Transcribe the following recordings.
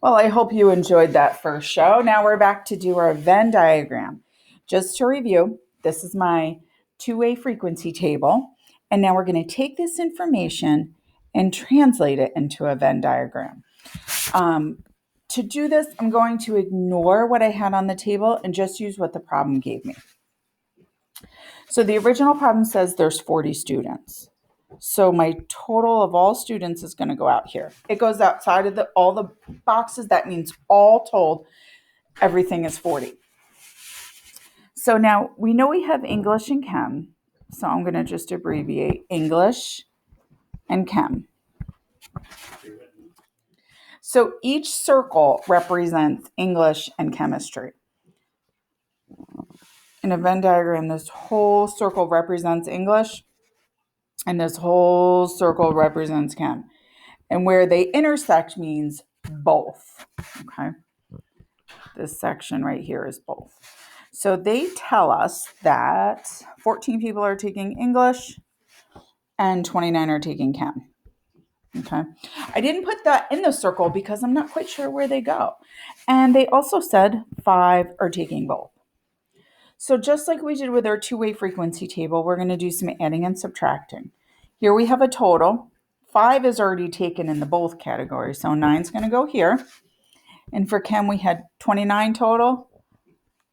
Well, I hope you enjoyed that first show. Now we're back to do our Venn diagram. Just to review, this is my two-way frequency table. And now we're going to take this information and translate it into a Venn diagram. To do this, I'm going to ignore what I had on the table and just use what the problem gave me. So the original problem says there's 40 students. So my total of all students is going to go out here. It goes outside of all the boxes. That means all told, everything is 40. So now we know we have English and Chem. So I'm going to just abbreviate English and Chem. So each circle represents English and chemistry. In a Venn diagram, this whole circle represents English and this whole circle represents Chem. And where they intersect means both. Okay. This section right here is both. So they tell us that 14 people are taking English and 29 are taking Chem. Okay. I didn't put that in the circle because I'm not quite sure where they go. And they also said 5 are taking both. So just like we did with our two-way frequency table, we're going to do some adding and subtracting. Here we have a total. 5 is already taken in the both category, so 9 is going to go here. And for Chem, we had 29 total.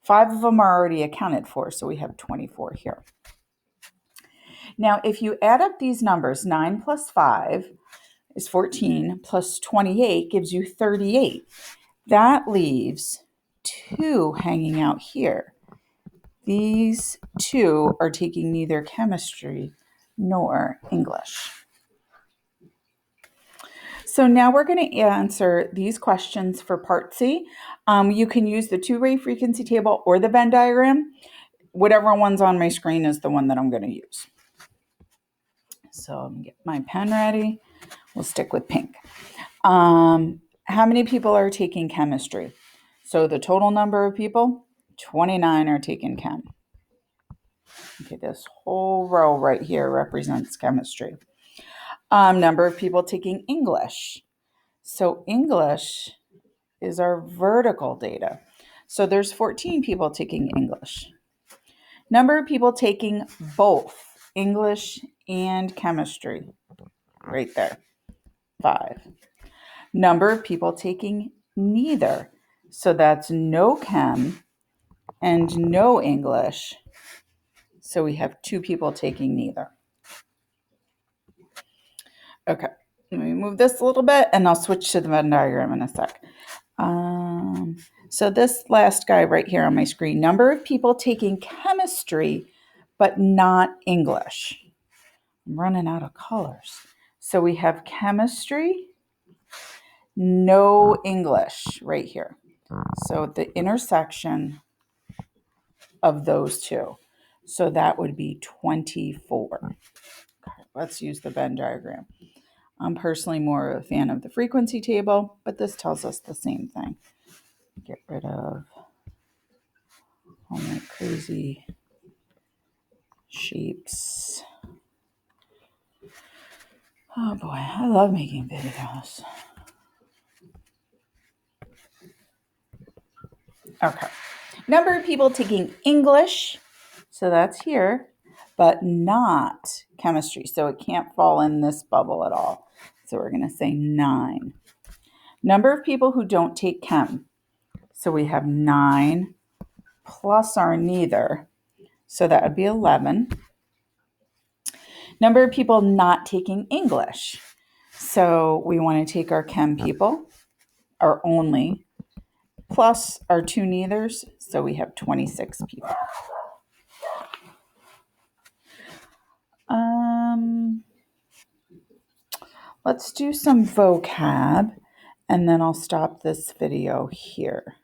5 of them are already accounted for, so we have 24 here. Now, if you add up these numbers, 9 plus 5 is 14, plus 28 gives you 38. That leaves 2 hanging out here. These 2 are taking neither chemistry nor English. So now we're going to answer these questions for part C. You can use the two-way frequency table or the Venn diagram. Whatever one's on my screen is the one that I'm going to use. So I'm going to get my pen ready. We'll stick with pink. How many people are taking chemistry? So the total number of people, 29 are taking chem. Okay, this whole row right here represents chemistry. Number of people taking English. So English is our vertical data. So there's 14 people taking English. Number of people taking both English and chemistry, right there, 5. Number of people taking neither. So that's no chem and no English. So we have 2 people taking neither. Okay, let me move this a little bit and I'll switch to the Venn diagram in a sec. So this last guy right here on my screen, number of people taking chemistry, but not English. I'm running out of colors. So we have chemistry, no English right here. So the intersection of those 2. So that would be 24. Okay, let's use the Venn diagram. I'm personally more a fan of the frequency table, but this tells us the same thing. Get rid of all my crazy shapes. Oh boy, I love making videos. Okay. Number of people taking English, so that's here, but not chemistry. So it can't fall in this bubble at all. So we're going to say 9. Number of people who don't take chem. So we have 9 plus our neither. So that would be 11. Number of people not taking English. So we want to take our chem people, our only, plus our 2 neithers. So we have 26 people. Let's do some vocab, and then I'll stop this video here.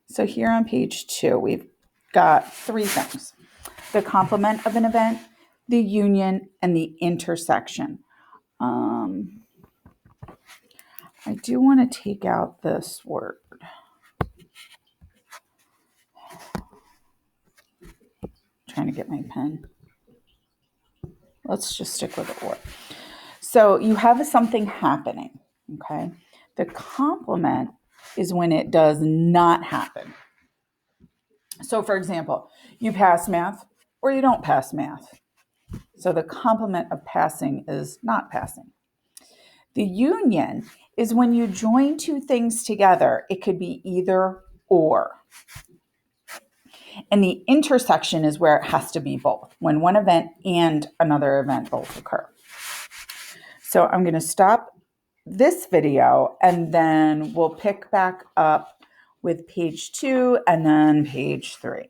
So here on page 2, we've got 3 things. The complement of an event, the union, and the intersection. I do want to take out this word. Trying to get my pen. Let's just stick with the word. So you have something happening, okay? The complement is when it does not happen. So for example, you pass math or you don't pass math. So the complement of passing is not passing. The union is when you join two things together. It could be either or. And the intersection is where it has to be both, when one event and another event both occur. So I'm going to stop this video and then we'll pick back up with page 2 and then page 3.